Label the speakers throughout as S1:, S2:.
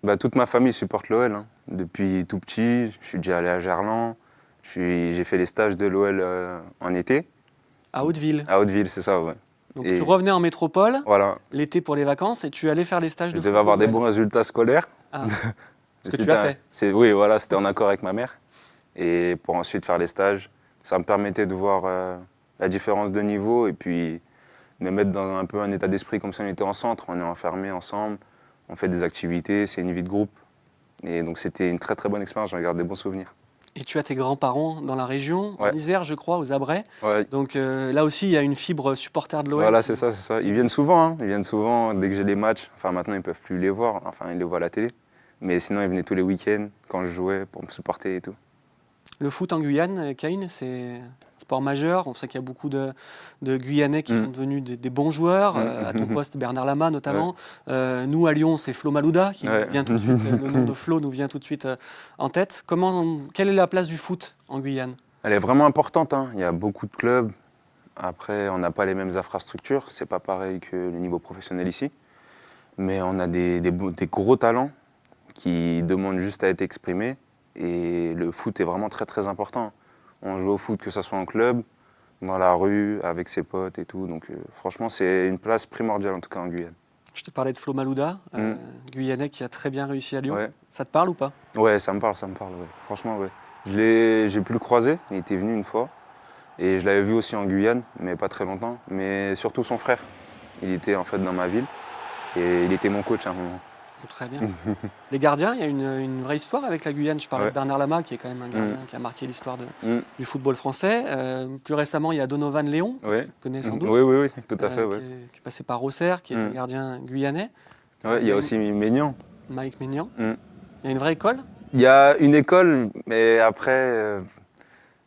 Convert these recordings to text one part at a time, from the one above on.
S1: Bah, toute ma famille supporte l'OL, hein. Depuis tout petit, je suis déjà allé à Gerland. J'ai fait les stages de l'OL en été.
S2: À Hauteville.
S1: À Hauteville, c'est ça, ouais.
S2: Donc tu
S1: Et
S2: revenais en métropole
S1: voilà,
S2: l'été pour les vacances et tu allais faire les stages
S1: je
S2: de
S1: devais
S2: foot de
S1: avoir des
S2: l'OL.
S1: bons résultats scolaires.
S2: Ah, ce que tu
S1: C'était
S2: as fait.
S1: oui, voilà, c'était en accord avec ma mère. Et pour ensuite faire les stages, ça me permettait de voir la différence de niveau et puis me mettre dans un peu un état d'esprit comme si on était en centre. On est enfermés ensemble, on fait des activités, c'est une vie de groupe. Et donc c'était une très très bonne expérience, j'en garde des bons souvenirs.
S2: Et tu as tes grands-parents dans la région, en
S1: Ouais,
S2: Isère, je crois, aux Abrets.
S1: ouais.
S2: Donc là aussi, il y a une fibre supporter de l'OL.
S1: Voilà, c'est ça, c'est ça. Ils viennent souvent, hein. Ils viennent souvent dès que j'ai les matchs. Enfin, maintenant, ils peuvent plus les voir. Enfin, ils les voient à la télé. Mais sinon, ils venaient tous les week-ends quand je jouais pour me supporter et tout.
S2: Le foot en Guyane, Kane, c'est un sport majeur. On sait qu'il y a beaucoup de Guyanais qui sont devenus des bons joueurs. À ton poste, Bernard Lama notamment. Nous, à Lyon, c'est Flo Malouda qui
S1: Ouais.
S2: vient tout de suite. Le nom de Flo nous vient tout de suite en tête. Quelle est la place du foot en Guyane?
S1: Elle est vraiment importante, hein. Il y a beaucoup de clubs. Après, on n'a pas les mêmes infrastructures. C'est pas pareil que le niveau professionnel ici. Mais on a des gros talents qui demandent juste à être exprimés. Et le foot est vraiment très très important. On joue au foot que ce soit en club, dans la rue, avec ses potes et tout. Donc franchement, c'est une place primordiale en tout cas en Guyane.
S2: Je te parlais de Flo Malouda, Guyanais qui a très bien réussi à Lyon.
S1: Ouais.
S2: Ça te parle ou pas?
S1: Ouais, ça me parle, ouais. Franchement, ouais. J'ai pu le croiser, il était venu une fois. Et je l'avais vu aussi en Guyane, mais pas très longtemps. Mais surtout son frère. Il était en fait dans ma ville. Et il était mon coach à un moment.
S2: Très bien. Les gardiens, il y a une vraie histoire avec la Guyane. Je parlais
S1: Ouais.
S2: de Bernard Lama, qui est quand même un gardien qui a marqué l'histoire
S1: Mm.
S2: du football français. Plus récemment, il y a Donovan Léon, que
S1: Ouais.
S2: tu connais sans doute,
S1: Oui, tout à fait, ouais.
S2: qui est passé par Auxerre, qui est un gardien guyanais.
S1: Ouais, il y a aussi Maignan.
S2: Mike Maignan.
S1: Mm.
S2: Il y a une vraie école.
S1: Il y a une école, mais après,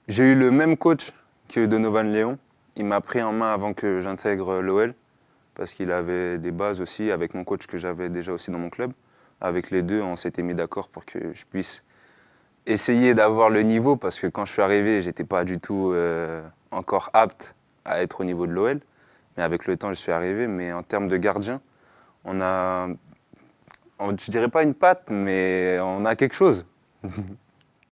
S1: j'ai eu le même coach que Donovan Léon. Il m'a pris en main avant que j'intègre l'OL, parce qu'il avait des bases aussi avec mon coach que j'avais déjà aussi dans mon club. Avec les deux, on s'était mis d'accord pour que je puisse essayer d'avoir le niveau, parce que quand je suis arrivé, j'étais pas du tout encore apte à être au niveau de l'OL. Mais avec le temps, je suis arrivé. Mais en termes de gardien, on a, je dirais pas une patte, mais on a quelque chose.